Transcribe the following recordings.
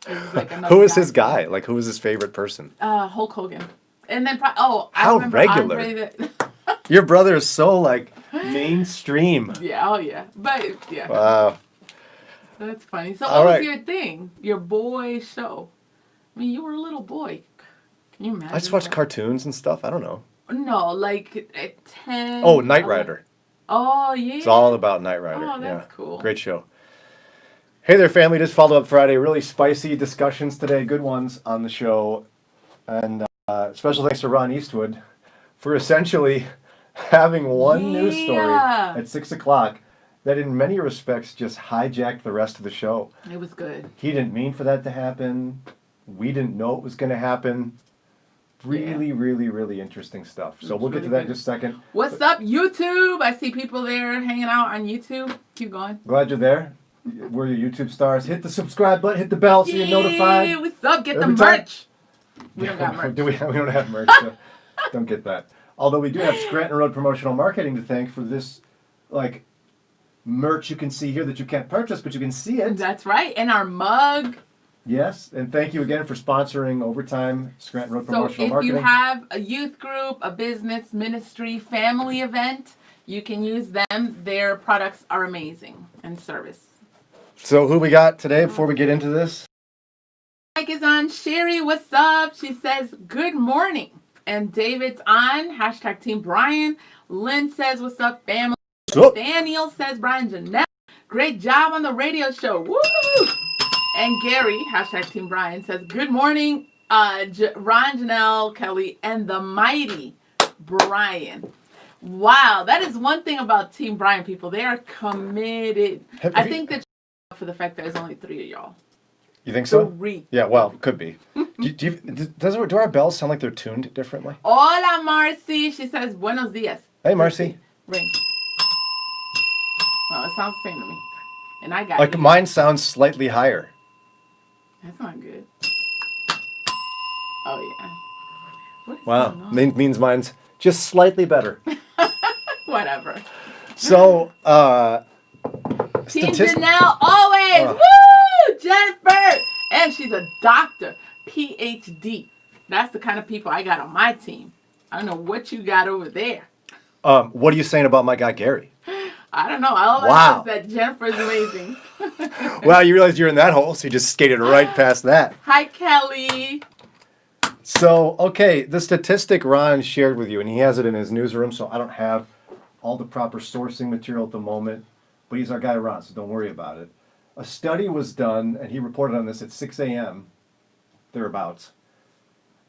It was like another Who was his guy? Like, who was his favorite person? Hulk Hogan. And then, I How remember regular. Andre the... Your brother is so, like, mainstream. Yeah, oh yeah. But, yeah. Wow. That's funny. So All what right. was your thing? Your boy show? I mean, you were a little boy. Can you imagine I just watch that? cartoons and stuff. I don't know. No, like at 10. Oh, Knight 11. Rider. Oh, yeah. It's all about Knight Rider. Oh, that's yeah. cool. Great show. Hey there, family. Just follow up Friday. Really spicy discussions today. Good ones on the show. And special thanks to Ron Eastwood for essentially having one news story at 6 o'clock that in many respects just hijacked the rest of the show. It was good. He didn't mean for that to happen. We didn't know it was going to happen. Really, really interesting stuff. So we'll get to that in just a second. What's up, YouTube? I see people there hanging out on YouTube. Keep going. Glad you're there. We're your YouTube stars. Hit the subscribe button, hit the bell so you're notified. What's up? Get the merch. We don't got merch. We don't have merch. So don't get that. Although we do have Scranton Road Promotional Marketing to thank for this, like, merch you can see here that you can't purchase, but you can see it. That's right. And our mug. Yes, and thank you again for sponsoring Overtime Scranton Road Promotional Marketing. So if you have a youth group, a business, ministry, family event, you can use them. Their products are amazing and service. So who we got today before we get into this? Mike is on. Sherry, what's up? She says, good morning. And David's on. Hashtag Team Brian. Lynn says, what's up, family? What's up? Daniel says, Brian Jannelle. Great job on the radio show. Woo! And Gary, hashtag Team Brian, says, good morning, Ron, Jannelle, Kelly, and the mighty Brian. Wow, that is one thing about Team Brian, people. They are committed. I think that for the fact that there's only 3 of y'all. You think so? 3. Yeah, well, could be. Do our bells sound like they're tuned differently? Hola, Marcy. She says, buenos dias. Hey, Marcy. Ring. Well, it sounds the same to me. And I got like you. Mine sounds slightly higher. That's not good. Oh, yeah. What is wow. Means mine's just slightly better. Whatever. So, Team Jannelle, always. Woo! Jennifer. And she's a doctor. PhD. That's the kind of people I got on my team. I don't know what you got over there. What are you saying about my guy, Gary? I don't know. All I know is that Jennifer's amazing. Well, you realize you're in that hole, so you just skated right past that. Hi, Kelly. So, okay, the statistic Ron shared with you, and he has it in his newsroom, so I don't have all the proper sourcing material at the moment, but he's our guy, Ron, so don't worry about it. A study was done, and he reported on this at 6 a.m., thereabouts.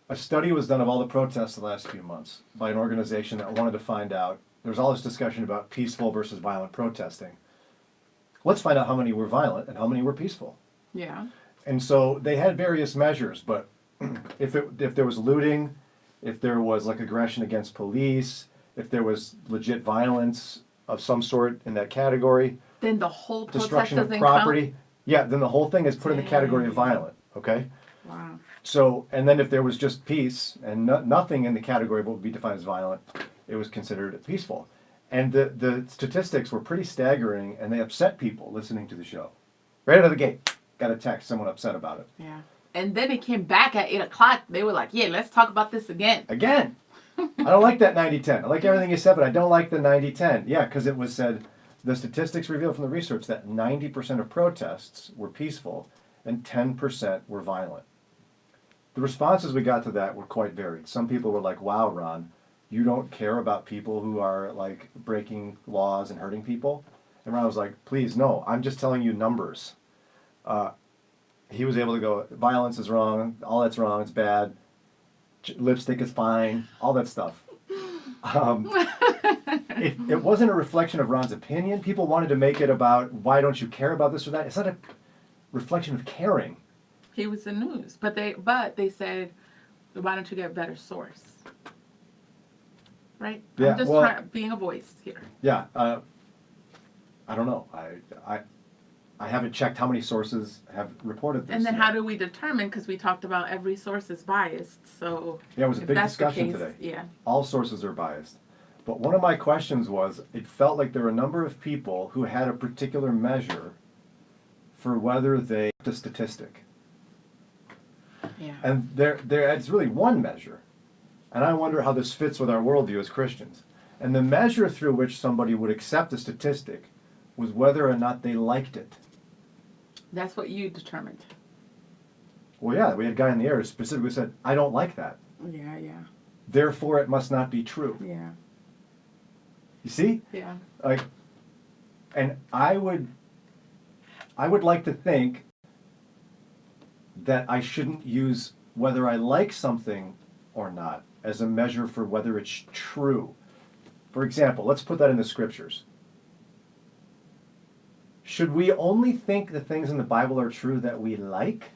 A study was done of all the protests the last few months by an organization that wanted to find out. There was all this discussion about peaceful versus violent protesting. Let's find out how many were violent and how many were peaceful. Yeah. And so they had various measures, but if there was looting, if there was like aggression against police, if there was legit violence of some sort in that category, then the whole protest destruction of doesn't property, count? yeah, then the whole thing is put in the category of violent. Okay. Wow. So, and then if there was just peace and nothing in the category of what would be defined as violent, it was considered peaceful. And the statistics were pretty staggering, and they upset people listening to the show. Right out of the gate, got a text, someone upset about it. Yeah. And then it came back at 8 o'clock. They were like, yeah, let's talk about this again. Again. I don't like that 90-10. I like everything you said, but I don't like the 90-10. Yeah, because it was said, the statistics revealed from the research that 90% of protests were peaceful and 10% were violent. The responses we got to that were quite varied. Some people were like, wow, Ron, you don't care about people who are like breaking laws and hurting people? And Ron was like, please, no, I'm just telling you numbers. He was able to go, violence is wrong, all that's wrong, it's bad, lipstick is fine, all that stuff. It wasn't a reflection of Ron's opinion. People wanted to make it about, why don't you care about this or that? It's not a reflection of caring. He was the news, but they said, why don't you get a better source? Right? Yeah, I'm just being a voice here. Yeah, I don't know. I haven't checked how many sources have reported this. And then how do we determine? Because we talked about every source is biased. So yeah, it was a big discussion today. Yeah, all sources are biased. But one of my questions was, it felt like there were a number of people who had a particular measure for whether they the statistic. Yeah. And it's really one measure. And I wonder how this fits with our worldview as Christians. And the measure through which somebody would accept a statistic was whether or not they liked it. That's what you determined. Well, yeah, we had a guy in the air who specifically said, I don't like that. Yeah, yeah. Therefore, it must not be true. Yeah. You see? Yeah. Like, and I would like to think that I shouldn't use whether I like something or not as a measure for whether it's true. For example, let's put that in the scriptures. Should we only think the things in the Bible are true that we like?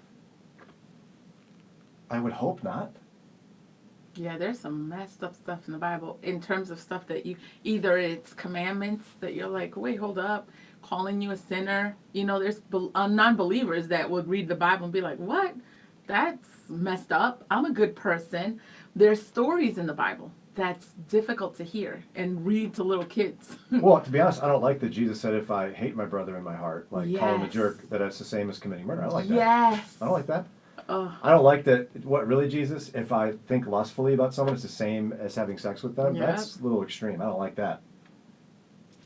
I would hope not. Yeah, there's some messed up stuff in the Bible in terms of stuff that you, either it's commandments that you're like, wait, hold up, calling you a sinner. You know, there's non-believers that would read the Bible and be like, what? That's messed up. I'm a good person. There's stories in the Bible that's difficult to hear and read to little kids. Well, to be honest, I don't like that Jesus said if I hate my brother in my heart, like call him a Yes. jerk, that it's the same as committing murder. I don't like that. Yes. I don't like that. Oh, I don't like that. What, really, Jesus? If I think lustfully about someone, it's the same as having sex with them? Yep. That's a little extreme. I don't like that.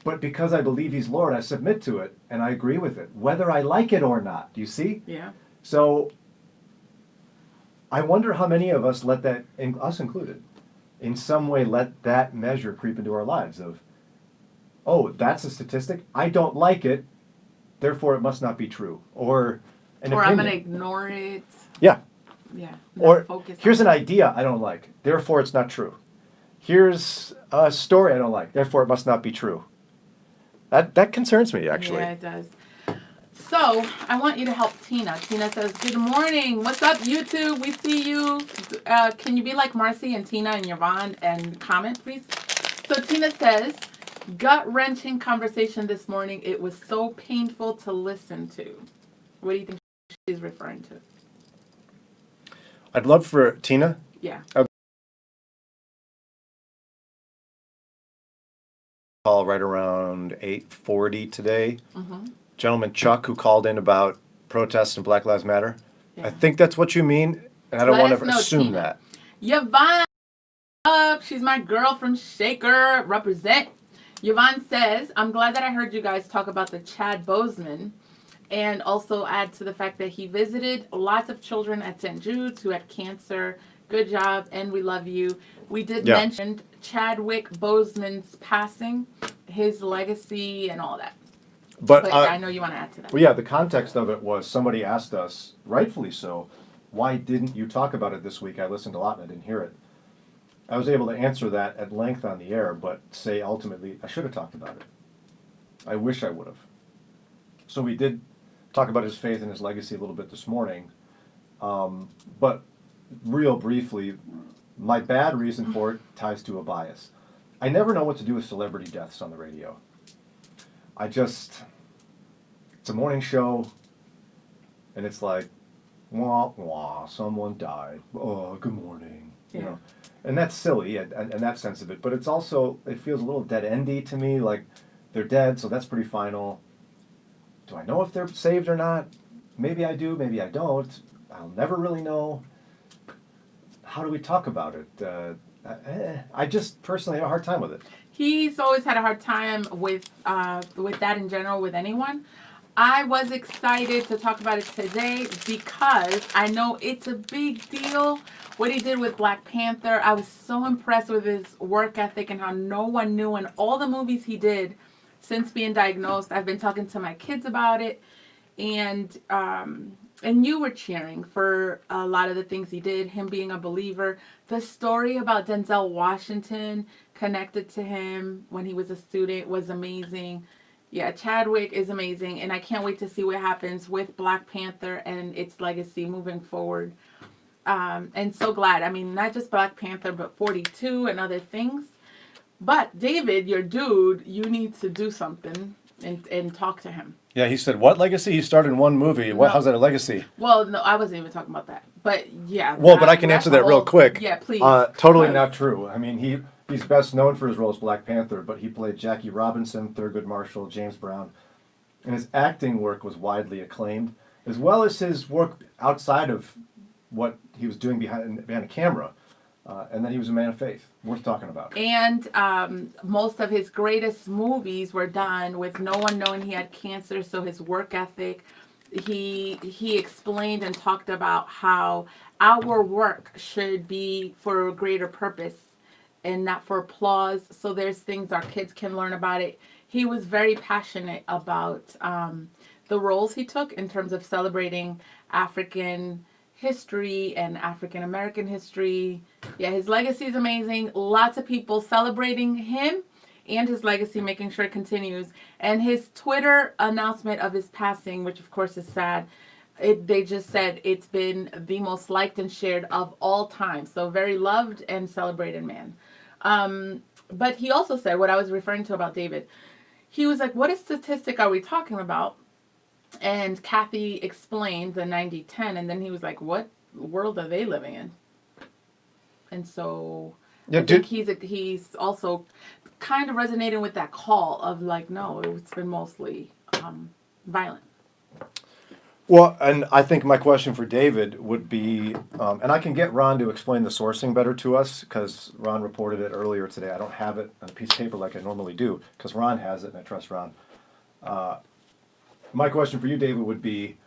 But because I believe he's Lord, I submit to it, and I agree with it, whether I like it or not. Do you see? yeah. So I wonder how many of us let that, us included, in some way let that measure creep into our lives of, oh, that's a statistic? I don't like it, therefore it must not be true. Or an Or opinion. I'm going to ignore it. Yeah. Yeah. Or focus here's on an idea I don't like, therefore it's not true. Here's a story I don't like, therefore it must not be true. That concerns me, actually. Yeah, it does. So, I want you to help Tina. Tina says, good morning. What's up, YouTube? We see you. Can you be like Marcy and Tina and Yvonne and comment, please? So, Tina says, gut-wrenching conversation this morning. It was so painful to listen to. What do you think she's referring to? I'd love for Tina. Yeah. Call right around 8:40 today. Mm-hmm. Gentleman Chuck, who called in about protests and Black Lives Matter. Yeah. I think that's what you mean, and I don't Let want us to know, assume Tina. that. Yvonne up. She's my girl from Shaker. Represent. Yvonne says, I'm glad that I heard you guys talk about the Chad Boseman, and also add to the fact that he visited lots of children at St. Jude's who had cancer. Good job, and we love you. We did mention Chadwick Boseman's passing, his legacy, and all that. But I know you want to add to that. Well, yeah, the context of it was somebody asked us, rightfully so, why didn't you talk about it this week? I listened a lot and I didn't hear it. I was able to answer that at length on the air, but say ultimately, I should have talked about it. I wish I would have. So we did talk about his faith and his legacy a little bit this morning. But real briefly, my bad reason for it ties to a bias. I never know what to do with celebrity deaths on the radio. It's a morning show, and it's like, wah, wah, someone died. Oh, good morning. Yeah. You know, and that's silly and that sense of it, but it's also, it feels a little dead-endy to me, like they're dead, so that's pretty final. Do I know if they're saved or not? Maybe I do, maybe I don't. I'll never really know. How do we talk about it? I just personally have a hard time with it. He's always had a hard time with that in general, with anyone. I was excited to talk about it today because I know it's a big deal what he did with Black Panther. I was so impressed with his work ethic and how no one knew, and all the movies he did since being diagnosed. I've been talking to my kids about it, and you were cheering for a lot of the things he did, him being a believer. The story about Denzel Washington connected to him when he was a student was amazing. Yeah, Chadwick is amazing, and I can't wait to see what happens with Black Panther and its legacy moving forward. And so glad. I mean, not just Black Panther, but 42 and other things. But David, your dude, you need to do something and talk to him. Yeah, he said, what legacy? He started in one movie. No. How's that a legacy? Well, no, I wasn't even talking about that. But yeah. Well, but I can answer that real quick. Yeah, please. Totally not true. I mean, he's best known for his role as Black Panther, but he played Jackie Robinson, Thurgood Marshall, James Brown, and his acting work was widely acclaimed, as well as his work outside of what he was doing behind a camera, and then he was a man of faith, worth talking about. And most of his greatest movies were done with no one knowing he had cancer. So his work ethic, he explained and talked about how our work should be for a greater purpose and not for applause. So there's things our kids can learn about it. He was very passionate about the roles he took in terms of celebrating African history and African American history. Yeah, his legacy is amazing. Lots of people celebrating him and his legacy, making sure it continues. And his Twitter announcement of his passing, which of course is sad, they just said it's been the most liked and shared of all time. So very loved and celebrated man. But he also said what I was referring to about David. He was like, what statistic are we talking about? And Kathy explained the 90-10, and then he was like, what world are they living in? And so Yeah, I think he's also kind of resonating with that call of like, no, it's been mostly violent. Well, and I think my question for David would be, and I can get Ron to explain the sourcing better to us, because Ron reported it earlier today. I don't have it on a piece of paper like I normally do, because Ron has it, and I trust Ron. My question for you, David, would be,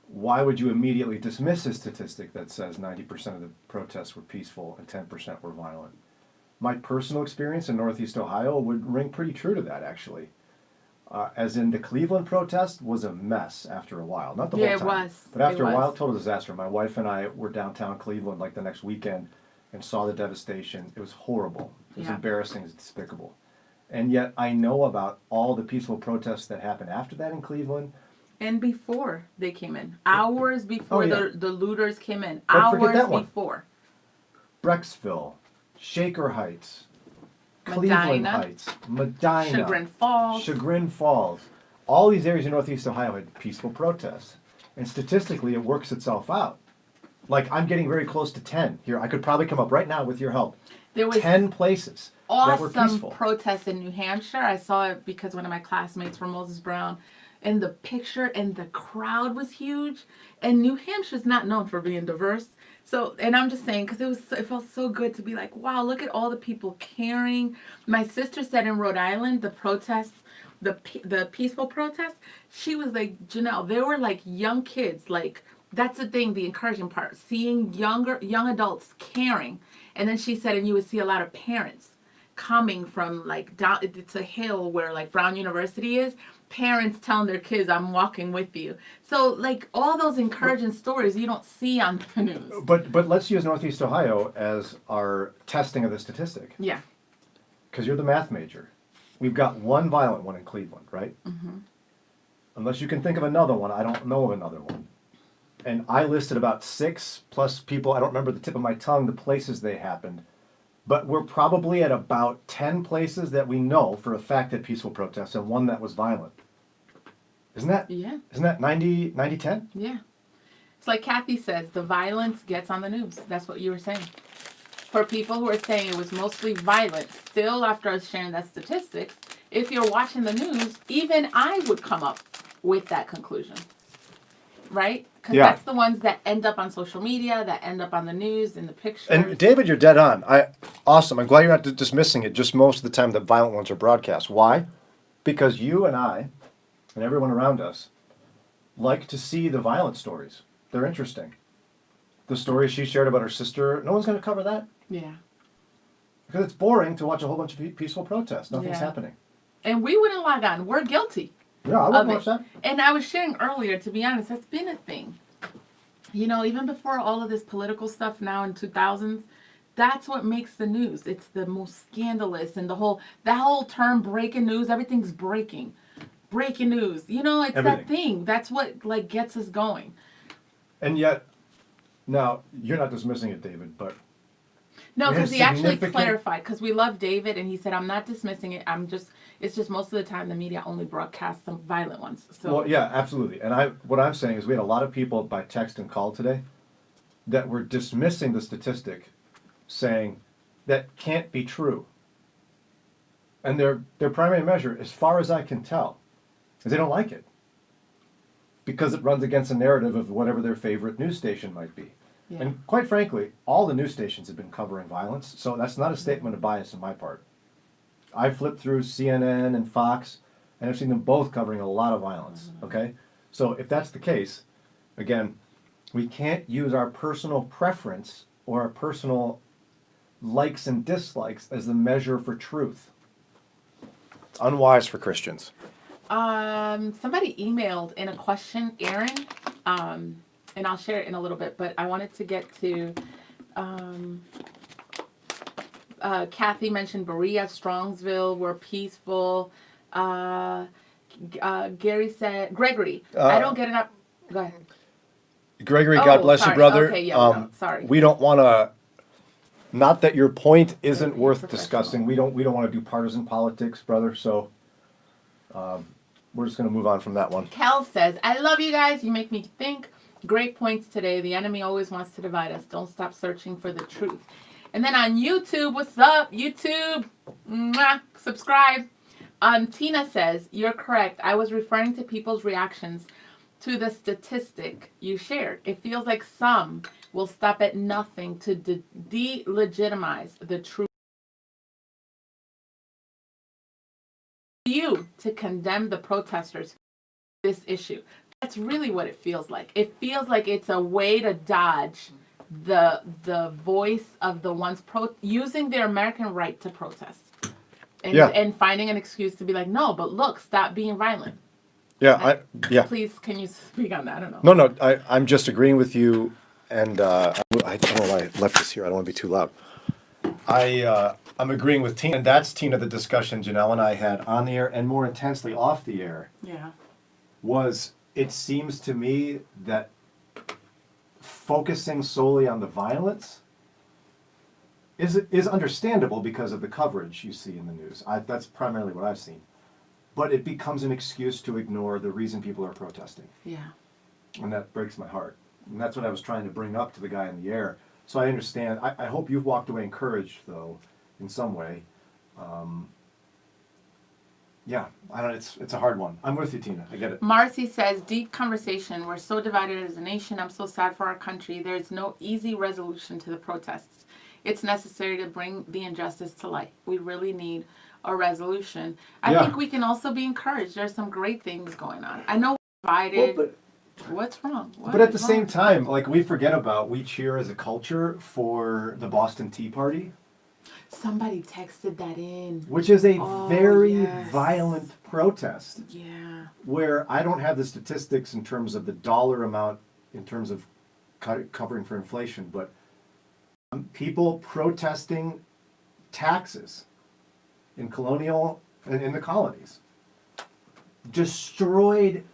why would you immediately dismiss a statistic that says 90% of the protests were peaceful and 10% were violent? My personal experience in Northeast Ohio would ring pretty true to that, actually. As in, the Cleveland protest was a mess after a while. Not the whole time. Yeah, it was. But after a while, total disaster. My wife and I were downtown Cleveland like the next weekend and saw the devastation. It was horrible. It was embarrassing. It was despicable. And yet I know about all the peaceful protests that happened after that in Cleveland. And before they came in. Hours before the looters came in. Don't forget that Hours before. Brecksville, Shaker Heights, Medina, Cleveland Heights, Medina, Chagrin Falls. All these areas in Northeast Ohio had peaceful protests. And statistically, it works itself out. Like, I'm getting very close to 10 here. I could probably come up right now with your help. There was 10 places that were awesome peaceful. protests in New Hampshire. I saw it because one of my classmates from Moses Brown, and the picture and the crowd was huge. And New Hampshire's not known for being diverse. So, and I'm just saying, because it felt so good to be like, wow, look at all the people caring. My sister said in Rhode Island, the protests, the peaceful protests, she was like, Jannelle, they were like young kids. Like, that's the thing, the encouraging part, seeing young adults caring. And then she said, and you would see a lot of parents coming from like down, it's a hill where like Brown University is, parents telling their kids, I'm walking with you. So like all those encouraging stories you don't see on the news. But let's use Northeast Ohio as our testing of the statistic. Yeah. Because you're the math major. We've got one violent one in Cleveland, right? Mm-hmm. Unless you can think of another one, I don't know of another one. And I listed about 6 plus people, I don't remember the tip of my tongue, the places they happened. But we're probably at about 10 places that we know for a fact had peaceful protests and one that was violent. Isn't that 90-10? Yeah. It's like Kathy says, the violence gets on the news. That's what you were saying. For people who are saying it was mostly violent, still after us sharing that statistics, if you're watching the news, even I would come up with that conclusion. Right? Because that's the ones that end up on social media, that end up on the news, in the pictures. And David, you're dead on. Awesome. I'm glad you're not dismissing it. Just most of the time the violent ones are broadcast. Why? Because you and I, and everyone around us, like to see the violent stories. They're interesting. The story she shared about her sister, no one's going to cover that. Yeah. Because it's boring to watch a whole bunch of peaceful protests. Nothing's happening. And we wouldn't log on. We're guilty. Yeah, I wouldn't watch that. And I was sharing earlier, to be honest, that's been a thing. You know, even before all of this political stuff now in 2000s, that's what makes the news. It's the most scandalous, and that whole term breaking news, everything's breaking. Breaking news. You know, it's everything. That thing. That's what like gets us going. And yet, now, you're not dismissing it, David, but no, because he actually clarified, because we love David, and he said, I'm not dismissing it. It's just most of the time the media only broadcasts some violent ones. So. Well, yeah, absolutely. And what I'm saying is we had a lot of people by text and call today that were dismissing the statistic, saying that can't be true. And their primary measure, as far as I can tell, is they don't like it. because it runs against a narrative of whatever their favorite news station might be. Yeah. And quite frankly, all the news stations have been covering violence, so that's not a statement of bias on my part. I flipped through CNN and Fox, and I've seen them both covering a lot of violence, okay? So if that's the case, again, we can't use our personal preference or our personal likes and dislikes as the measure for truth. It's unwise for Christians. Somebody emailed in a question, Aaron, and I'll share it in a little bit, but I wanted to get to, Kathy mentioned Berea, Strongsville were peaceful. Gary said, Gregory, I don't get enough, go ahead. Gregory, God bless sorry. you, brother. Okay, yeah, sorry. We don't want to. Not that your point isn't Okay, worth professional. discussing. We don't want to do partisan politics, brother. So we're just going to move on from that one. Kel says, I love you guys. You make me think. Great points today. The enemy always wants to divide us. Don't stop searching for the truth. And then on YouTube, what's up, YouTube? Mwah, subscribe. Tina says, you're correct. I was referring to people's reactions to the statistic you shared. It feels like some will stop at nothing to delegitimize the truth. You to condemn the protesters this issue. That's really what it feels like. It feels like it's a way to dodge the voice of the ones using their American right to protest. And finding an excuse to be like, no, but look, stop being violent. Yeah, Please, can you speak on that? I don't know. No, I'm just agreeing with you, and I don't know why I left this here. I don't want to be too loud. I'm agreeing with Tina, and that's, Tina, the discussion Jannelle and I had on the air and more intensely off the air. Yeah. Was it seems to me that focusing solely on the violence is understandable because of the coverage you see in the news. That's primarily what I've seen. But it becomes an excuse to ignore the reason people are protesting. Yeah. And that breaks my heart. And that's what I was trying to bring up to the guy in the air. So I understand. I hope you've walked away encouraged, though, in some way. Yeah, I don't. It's a hard one. I'm with you, Tina. I get it. Marcy says, deep conversation. We're so divided as a nation. I'm so sad for our country. There's no easy resolution to the protests. It's necessary to bring the injustice to light. We really need a resolution. I think we can also be encouraged. There's some great things going on. I know we're divided. Well, what's wrong? But at the same time, like, we cheer as a culture for the Boston Tea Party. Somebody texted that in. Which is a very violent protest. Yeah. Where I don't have the statistics in terms of the dollar amount, in terms of covering for inflation, but people protesting taxes in the colonies. Destroyed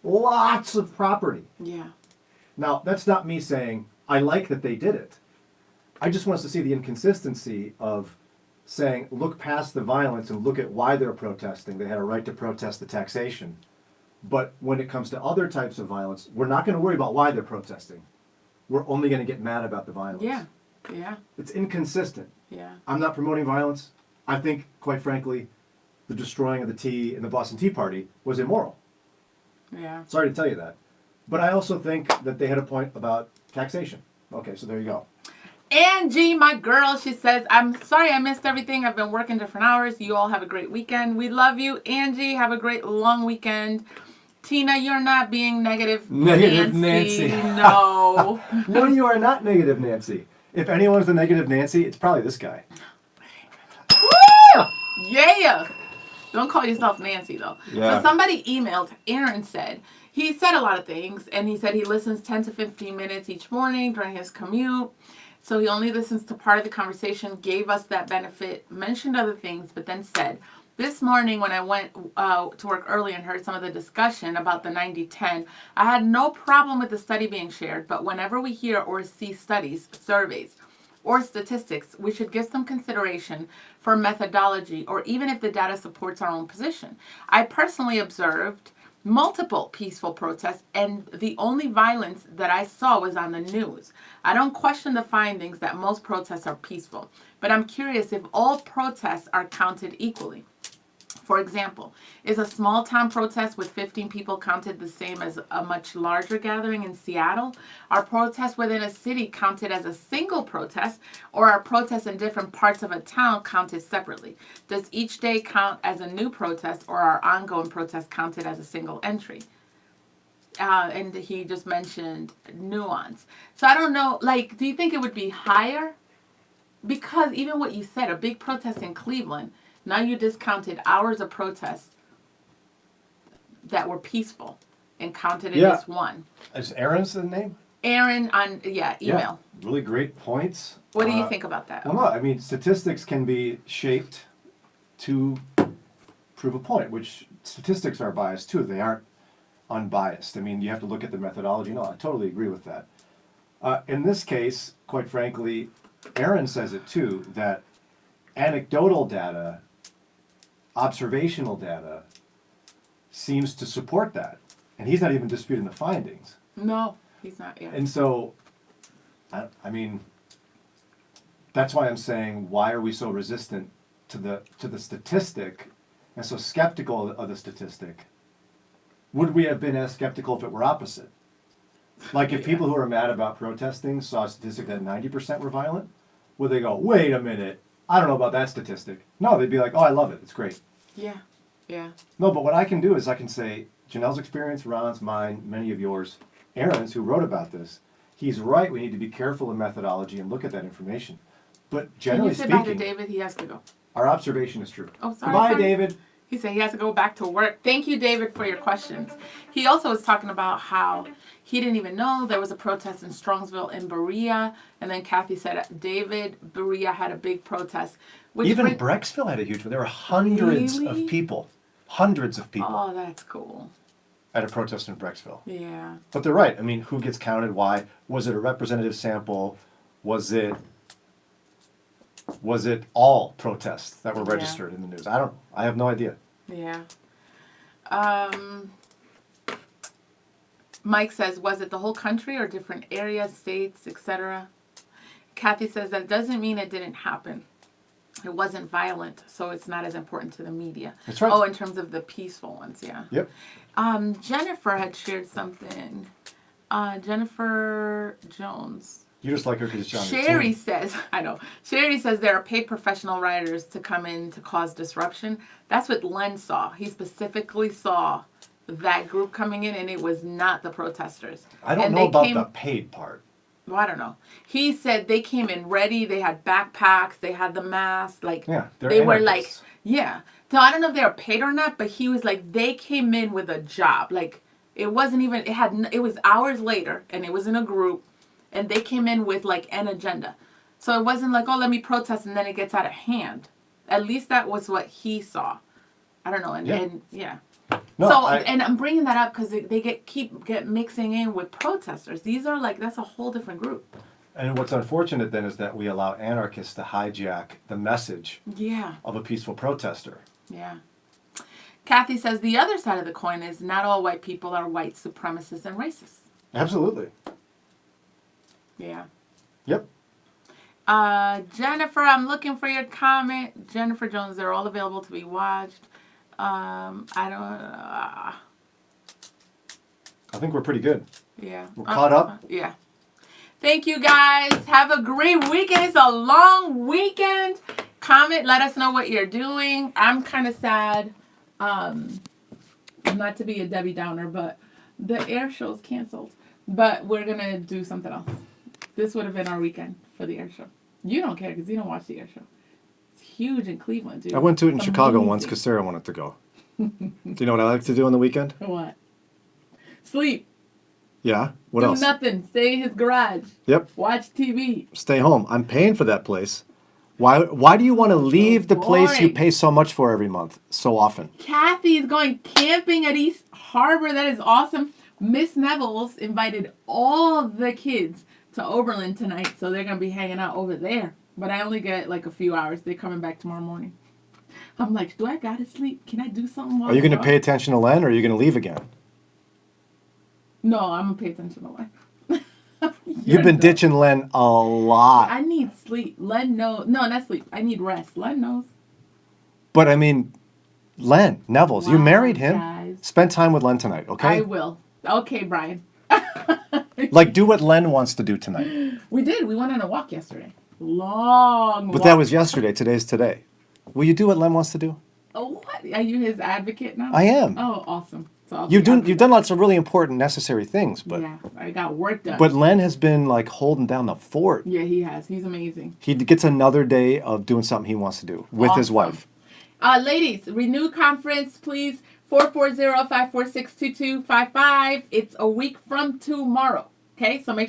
lots of property. Yeah. Now, that's not me saying I like that they did it. I just want us to see the inconsistency of saying, look past the violence and look at why they're protesting. They had a right to protest the taxation. But when it comes to other types of violence, we're not going to worry about why they're protesting. We're only going to get mad about the violence. Yeah. Yeah. It's inconsistent. Yeah. I'm not promoting violence. I think, quite frankly, the destroying of the tea in the Boston Tea Party was immoral. Yeah. Sorry to tell you that. But I also think that they had a point about taxation. Okay, so there you go. Angie, my girl, she says, I'm sorry I missed everything. I've been working different hours. You all have a great weekend. We love you. Angie, have a great long weekend. Tina, you're not being negative Nancy. No. No, you are not negative Nancy. If anyone's the negative Nancy, it's probably this guy. Woo! Yeah. Don't call yourself Nancy, though. Yeah. So somebody emailed, Aaron said, he said a lot of things, and he said he listens 10 to 15 minutes each morning during his commute. So he only listens to part of the conversation, gave us that benefit, mentioned other things, but then said, this morning when I went to work early and heard some of the discussion about the 90-10, I had no problem with the study being shared, but whenever we hear or see studies, surveys, or statistics, we should give some consideration for methodology or even if the data supports our own position. I personally observed multiple peaceful protests, and the only violence that I saw was on the news. I don't question the findings that most protests are peaceful, but I'm curious if all protests are counted equally. For example, is a small town protest with 15 people counted the same as a much larger gathering in Seattle? Are protests within a city counted as a single protest, or are protests in different parts of a town counted separately? Does each day count as a new protest, or are ongoing protests counted as a single entry? And he just mentioned nuance. So I don't know, like, do you think it would be higher? Because even what you said, a big protest in Cleveland, now you discounted hours of protests that were peaceful and counted it as one. Is Aaron's the name? Aaron on email. Yeah, really great points. What do you think about that? Well, no, I mean, statistics can be shaped to prove a point, which statistics are biased too. They aren't unbiased. I mean, you have to look at the methodology. No, I totally agree with that. In this case, quite frankly, Aaron says it too, that anecdotal data, observational data, seems to support that. And he's not even disputing the findings. No, he's not. Yeah. And so, I mean, that's why I'm saying, why are we so resistant to the statistic and so skeptical of the statistic? Would we have been as skeptical if it were opposite? Like if people who are mad about protesting saw a statistic that 90% were violent, would they go, wait a minute, I don't know about that statistic? No, they'd be like, oh, I love it, it's great. Yeah, yeah. No, but what I can do is I can say, Jannelle's experience, Ron's, mine, many of yours, Aaron's, who wrote about this, he's right, we need to be careful in methodology and look at that information. But generally speaking... Can you say speaking, bye to David? He has to go. Our observation is true. Oh, sorry. Goodbye, sorry. David. He said he has to go back to work. Thank you, David, for your questions. He also was talking about how he didn't even know there was a protest in Strongsville in Berea. And then Kathy said, David, Berea had a big protest. Even Brecksville had a huge one. There were hundreds of people. Hundreds of people. Oh, that's cool. At a protest in Brecksville. Yeah. But they're right. I mean, who gets counted? Why? Was it a representative sample? Was it all protests that were registered in the news? I don't know. I have no idea. Yeah. Mike says, was it the whole country or different areas, states, etc.? Kathy says that doesn't mean it didn't happen. It wasn't violent, so it's not as important to the media. That's right. Oh, in terms of the peaceful ones, yeah. Yep. Jennifer had shared something. Jennifer Jones. You just like her because it's on your Sherry team. says, I know. Sherry says there are paid professional writers to come in to cause disruption. That's what Len saw. He specifically saw that group coming in, and it was not the protesters. I don't know about the paid part. Well, I don't know. He said they came in ready. They had backpacks. They had the masks. Like, yeah, they were like, yeah. So I don't know if they were paid or not, but he was like, they came in with a job. Like, it wasn't even, it was hours later, and it was in a group. And they came in with, like, an agenda. So it wasn't like, oh, let me protest, and then it gets out of hand. At least that was what he saw. I don't know. And yeah. No, so, and I'm bringing that up because they keep mixing in with protesters. These are, like, that's a whole different group. And what's unfortunate, then, is that we allow anarchists to hijack the message of a peaceful protester. Yeah. Kathy says the other side of the coin is not all white people are white supremacists and racists. Absolutely. Yeah. Yep. Jennifer, I'm looking for your comment. Jennifer Jones, they're all available to be watched. I think we're pretty good. Yeah. We're caught up. Yeah. Thank you, guys. Have a great weekend. It's a long weekend. Comment. Let us know what you're doing. I'm kind of sad. Not to be a Debbie Downer, but the air show's canceled. But we're going to do something else. This would have been our weekend for the air show. You don't care because you don't watch the air show. It's huge in Cleveland, dude. I went to it in Chicago once because Sarah wanted to go. Do you know what I like to do on the weekend? What? Sleep. Yeah. What else? Do nothing. Stay in his garage. Yep. Watch TV. Stay home. I'm paying for that place. Why do you want to leave the place you pay so much for every month so often? Kathy is going camping at East Harbor. That is awesome. Miss Neville's invited all the kids to Oberlin tonight, so they're going to be hanging out over there. But I only get like a few hours. They're coming back tomorrow morning. I'm like, do I got to sleep? Can I do something? Are you going to pay attention to Len, or are you going to leave again? No, I'm going to pay attention to Len. You've been ditching Len a lot. I need sleep. Len knows. No, not sleep. I need rest. Len knows. But I mean, Len Neville's. You Wow, married him. guys. Spend time with Len tonight, okay? I will. Okay, Brian. Like, do what Len wants to do tonight. We did. We went on a walk yesterday. Long walk. But that was yesterday. Today's today. Will you do what Len wants to do? Oh, what? Are you his advocate now? I am. Oh, awesome. So I'll You've be done lots of really important, necessary things, but yeah, I got work done. but Len has been like holding down the fort. Yeah, he has. He's amazing. He gets another day of doing something he wants to do with his Awesome. wife. Ladies, Renew Conference, please. 440-546-2255. It's a week from tomorrow. Okay, so make sure